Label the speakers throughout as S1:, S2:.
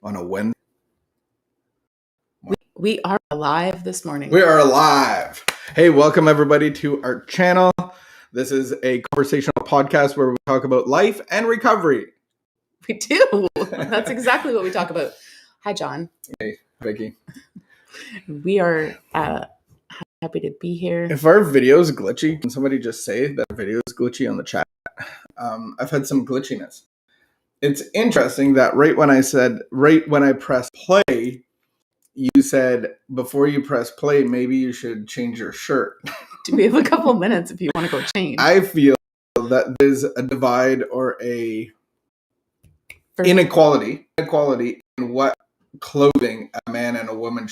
S1: on a Wednesday.
S2: We are alive this morning.
S1: We are alive. Hey, welcome everybody to our channel. This is a conversational podcast where we talk about life and recovery.
S2: We do. That's exactly what we talk about. Hi, John.
S1: Hey, Vicky.
S2: We are happy to be here.
S1: If our video is glitchy, can somebody just say that video is glitchy on the chat? I've had some glitchiness. It's interesting that right when I pressed play, you said, before you press play, maybe you should change your shirt.
S2: Do we have a couple minutes if you want to go change?
S1: I feel that there's a divide or a inequality in what clothing a man and a woman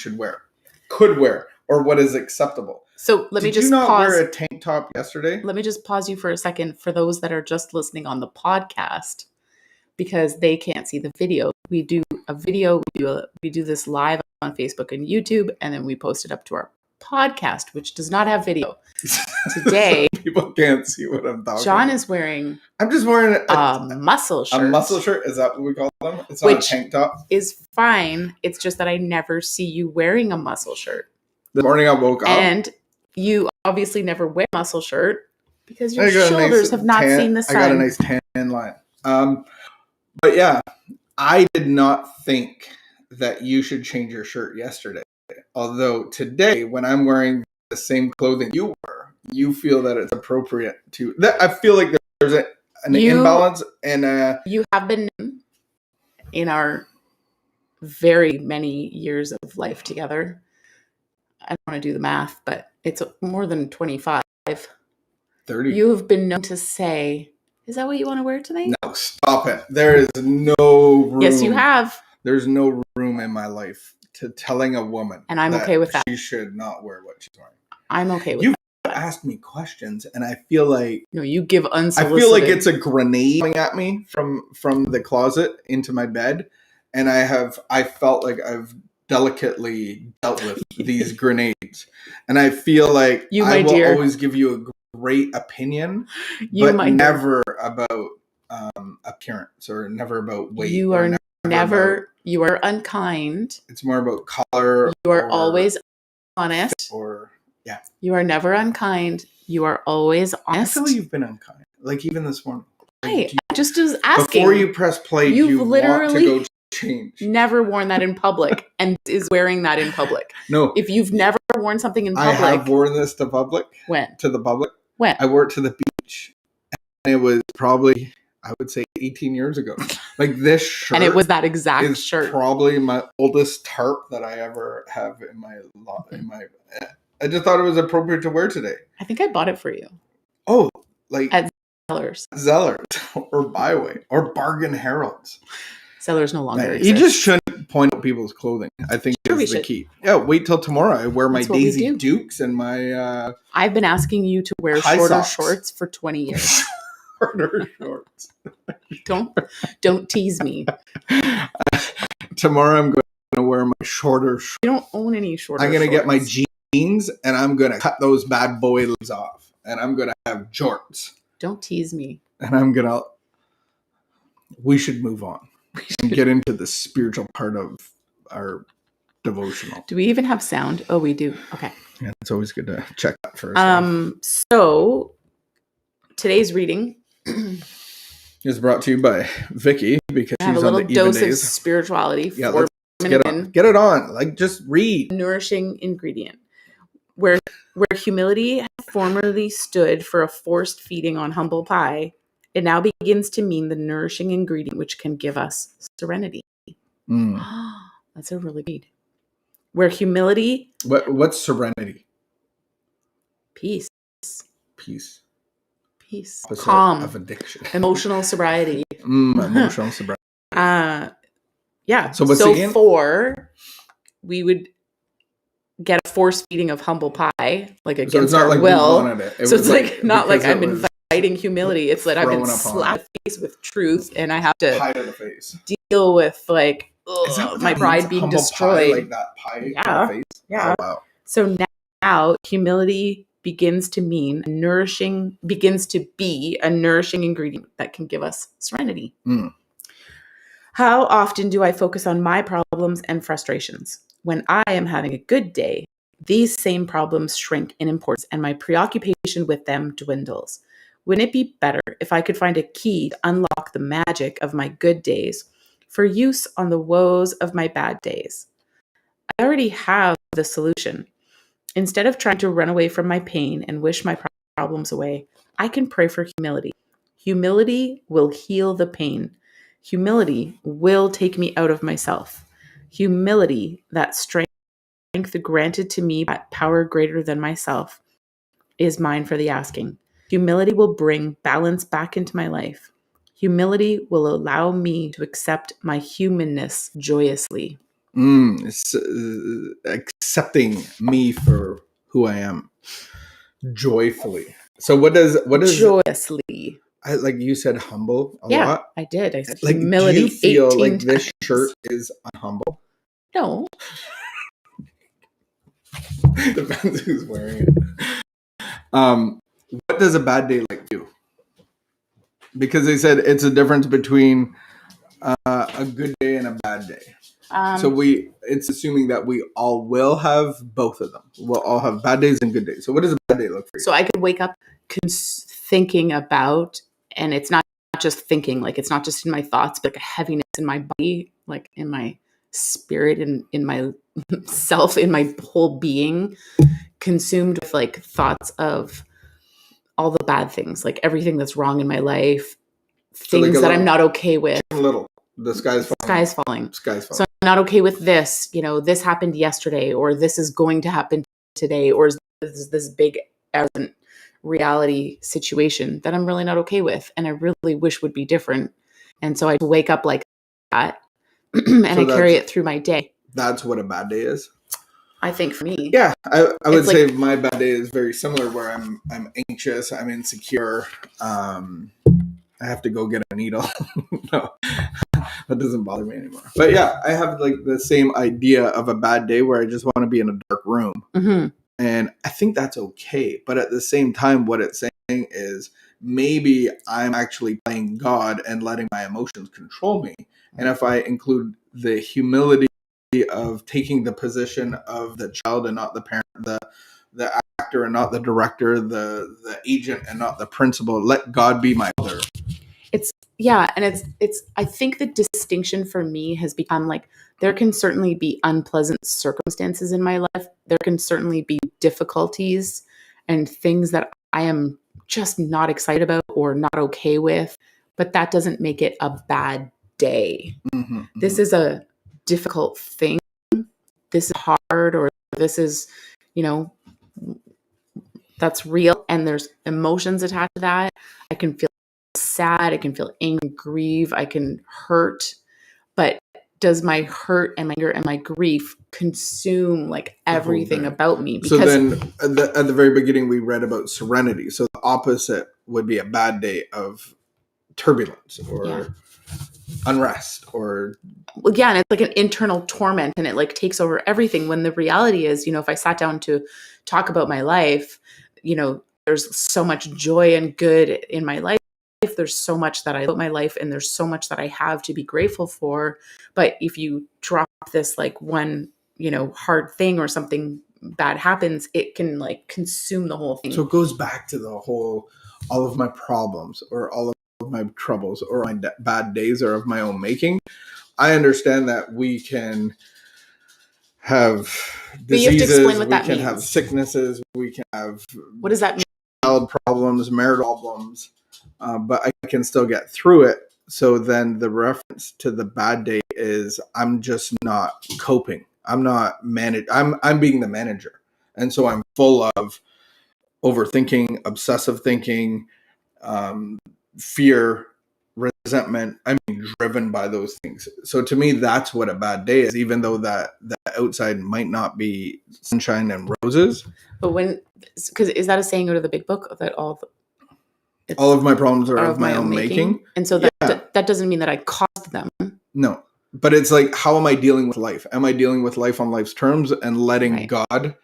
S1: could wear, or what is acceptable.
S2: So let me just
S1: pause. Did you not
S2: pause.
S1: wear a tank top yesterday?
S2: Let me just pause you for a second for those that are just listening on the podcast, because they can't see the video. We do a video, we do this live on Facebook and YouTube, and then we post it up to our podcast, which does not have video. Today,
S1: people can't see what I'm talking
S2: John
S1: about.
S2: is wearing
S1: I'm just wearing
S2: a muscle shirt.
S1: A muscle shirt? Is that what we call them? It's not a tank top?
S2: Is fine. It's just that I never see you wearing a muscle shirt.
S1: The morning I woke up.
S2: And you obviously never wear a muscle shirt because your shoulders have not seen the sun.
S1: I got a nice tan line. But yeah, I did not think that you should change your shirt yesterday. Although today, when I'm wearing the same clothing you wear, you feel that it's appropriate to. I feel like there's an imbalance, and
S2: you have been in our very many years of life together. I don't want to do the math, but it's more than 25.
S1: 30.
S2: You have been known to say, "Is that what you want to wear today?"
S1: No, stop it. There is no room.
S2: Yes, you have.
S1: There's no room in my life to telling a woman,
S2: and I'm okay with that.
S1: She should not wear what she's wearing.
S2: I'm okay with
S1: that.
S2: You've
S1: asked me questions, and I feel like
S2: you give unsolicited.
S1: I feel like it's a grenade coming at me from the closet into my bed, and I felt like I've delicately dealt with these grenades, and I feel like I will always give you a great opinion, but never about appearance or never about weight.
S2: You are you are unkind.
S1: It's more about color.
S2: You are always honest.
S1: Yeah.
S2: You are never unkind. You are always honest.
S1: I feel you've been unkind. Like even this morning.
S2: I just was asking.
S1: Before you press play, you literally want to go change.
S2: Never worn that in public and is wearing that in public.
S1: No.
S2: If you've never worn something in public.
S1: I have worn this to public.
S2: When?
S1: To the public.
S2: When?
S1: I wore it to the beach. And it was probably, I would say, 18 years ago. Like this shirt.
S2: And it was that exact shirt.
S1: Probably my oldest tarp that I ever have in my I just thought it was appropriate to wear today.
S2: I think I bought it for you.
S1: Oh, like
S2: at Zellers
S1: or Byway or Bargain Heralds.
S2: Zellers no longer exists.
S1: You just shouldn't point out people's clothing. I think is the key. Yeah, wait till tomorrow. I wear my Daisy Dukes and my.
S2: I've been asking you to wear shorter shorts for 20 years.
S1: Shorter shorts.
S2: Don't tease me.
S1: Tomorrow I'm going to wear my shorter shorts.
S2: You don't own any shorter.
S1: I'm going to get my jeans and I'm going to cut those bad boys off and I'm going to have jorts.
S2: Don't tease me.
S1: And I'm going to. We should move on and get into the spiritual part of our devotional.
S2: Do we even have sound? Oh, we do. Okay.
S1: Yeah, it's always good to check that first.
S2: So today's reading
S1: is brought to you by Vicky because she's on the even days. A little dose of
S2: spirituality.
S1: Yeah, let's get it on. Like just read.
S2: Nourishing ingredient. Where humility formerly stood for a forced feeding on humble pie, it now begins to mean the nourishing ingredient which can give us serenity. That's a really good. Where humility.
S1: What's serenity?
S2: Peace.
S1: Opposite
S2: calm
S1: of addiction.
S2: Emotional sobriety.
S1: Emotional sobriety.
S2: Yeah.
S1: So
S2: we would get a force feeding of humble pie, like against
S1: so it's not
S2: our
S1: like
S2: will.
S1: So
S2: it's like not like I'm inviting humility. It's that I've been slapped in the face with truth, and I have to
S1: pie to the face.
S2: Deal with like my pride being destroyed.
S1: Pie, like that pie to the face.
S2: Yeah.
S1: Oh, wow.
S2: So now humility begins to be a nourishing ingredient that can give us serenity. How often do I focus on my problems and frustrations? When I am having a good day, these same problems shrink in importance and my preoccupation with them dwindles. Wouldn't it be better if I could find a key to unlock the magic of my good days for use on the woes of my bad days? I already have the solution. Instead of trying to run away from my pain and wish my problems away, I can pray for humility. Humility will heal the pain. Humility will take me out of myself. Humility, that strength granted to me by power greater than myself, is mine for the asking. Humility will bring balance back into my life. Humility will allow me to accept my humanness joyously.
S1: It's accepting me for who I am joyfully. So what does
S2: Joyously.
S1: like you said humble a
S2: Yeah,
S1: lot?
S2: I did. I said
S1: Like,
S2: humility.
S1: do you feel
S2: 18
S1: like this
S2: times.
S1: shirt is unhumble?
S2: No.
S1: Depends who's wearing it. What does a bad day like you? Because they said it's a difference between a good day and a bad day. So it's assuming that we all will have both of them. We'll all have bad days and good days. So what does a bad day look for you?
S2: So I could wake up thinking about, and it's not just thinking, like it's not just in my thoughts, but like a heaviness in my body, like in my spirit and in my self, in my whole being, consumed with like thoughts of all the bad things, like everything that's wrong in my life,
S1: So like
S2: things that I'm not okay with.
S1: The sky's falling.
S2: Sky's falling.
S1: Sky's falling.
S2: So I'm not okay with this, this happened yesterday, or this is going to happen today, or this big reality situation that I'm really not okay with and I really wish would be different. And so I wake up like that and I carry it through my day.
S1: That's what a bad day is.
S2: I think for me.
S1: Yeah, I would say my bad day is very similar where I'm anxious, I'm insecure, I have to go get a needle. No, that doesn't bother me anymore. But yeah, I have like the same idea of a bad day where I just want to be in a dark room.
S2: Mm-hmm.
S1: And I think that's okay. But at the same time, what it's saying is maybe I'm actually playing God and letting my emotions control me. And if I include the humility of taking the position of the child and not the parent, the actor and not the director, the agent and not the principal, let God be my father.
S2: And I think the distinction for me has become like, there can certainly be unpleasant circumstances in my life. There can certainly be difficulties and things that I am just not excited about or not okay with, but that doesn't make it a bad day.
S1: Mm-hmm,
S2: this is a difficult thing. This is hard, or this is, that's real. And there's emotions attached to that. I can feel sad. I can feel angry, grieve. I can hurt. But does my hurt and my anger and my grief consume like everything about me?
S1: Because so then at the very beginning, we read about serenity. So the opposite would be a bad day of turbulence or unrest or.
S2: Well, yeah. And it's like an internal torment and it like takes over everything, when the reality is, if I sat down to talk about my life, there's so much joy and good in my life. There's so much that I love my life and there's so much that I have to be grateful for. But if you drop this like one, hard thing or something bad happens, it can like consume the whole thing.
S1: So it goes back to the whole, all of my problems or all of my troubles or my bad days are of my own making. I understand that we can have diseases, we can have sicknesses, we can have.
S2: What does that mean?
S1: Child problems, marital problems, but I can still get through it. So then the reference to the bad day is I'm just not coping. I'm not I'm being the manager. And so I'm full of overthinking, obsessive thinking, fear, resentment. I'm driven by those things. So to me, that's what a bad day is, even though that outside might not be sunshine and roses.
S2: But because is that a saying out of the big book that all
S1: of my problems are of my own making?
S2: And so that doesn't mean that I caused them.
S1: No, but it's like, how am I dealing with life? Am I dealing with life on life's terms and letting God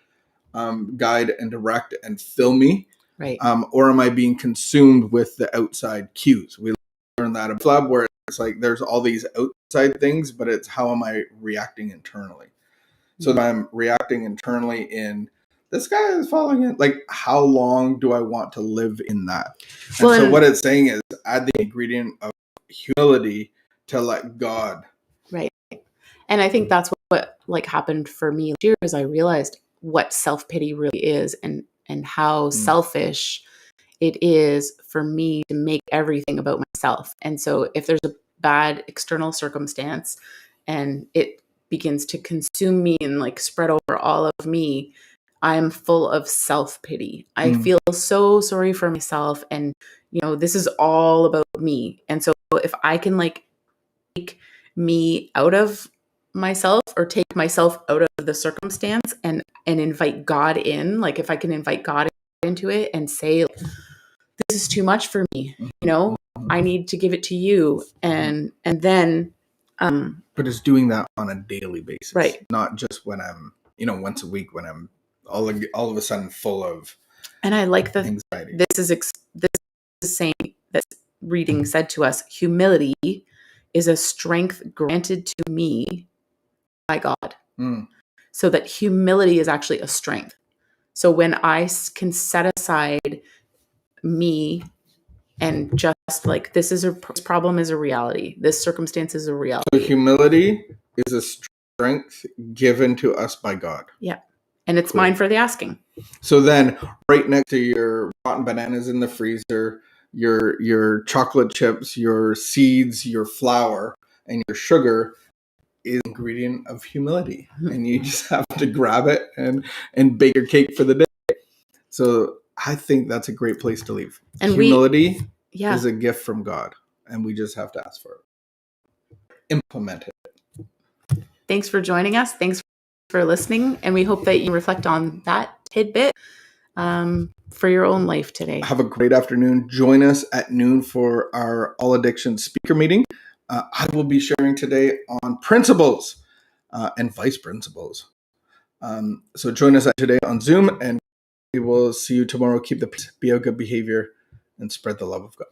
S1: guide and direct and fill me?
S2: Right.
S1: Or am I being consumed with the outside cues? We learn that in LifeLab where it's like there's all these outside things, but it's how am I reacting internally? So that I'm reacting internally in this guy is following it. Like, how long do I want to live in that? And so what it's saying is add the ingredient of humility to let God.
S2: Right. And I think that's what like happened for me last year, is I realized what self-pity really is, and how selfish it is for me to make everything about myself. And so if there's a bad external circumstance and it begins to consume me and like spread over all of me, I'm full of self-pity. I feel so sorry for myself, and this is all about me. And so if I can like take me out of myself, or take myself out of the circumstance, and invite God in, like if I can invite God into it and say, this is too much for me, I need to give it to you, and then
S1: but it's doing that on a daily basis,
S2: right?
S1: Not just when I'm once a week when I'm all of a sudden full of.
S2: And I like that
S1: anxiety.
S2: this is saying that reading said to us, humility is a strength granted to me by God. So that humility is actually a strength. So when I can set aside me and just like, this problem is a reality, this circumstance is a reality.
S1: So humility is a strength given to us by God.
S2: Yeah. And it's mine for the asking.
S1: So then right next to your rotten bananas in the freezer, your chocolate chips, your seeds, your flour, and your sugar is an ingredient of humility. And you just have to grab it and bake your cake for the day. So I think that's a great place to leave. And humility is a gift from God, and we just have to ask for it. Implement it.
S2: Thanks for joining us. Thanks for listening. And we hope that you reflect on that tidbit for your own life today.
S1: Have a great afternoon. Join us at noon for our All Addiction speaker meeting. I will be sharing today on principles and vice principles. So join us today on Zoom, and we will see you tomorrow. Keep the peace, be a good behavior, and spread the love of God.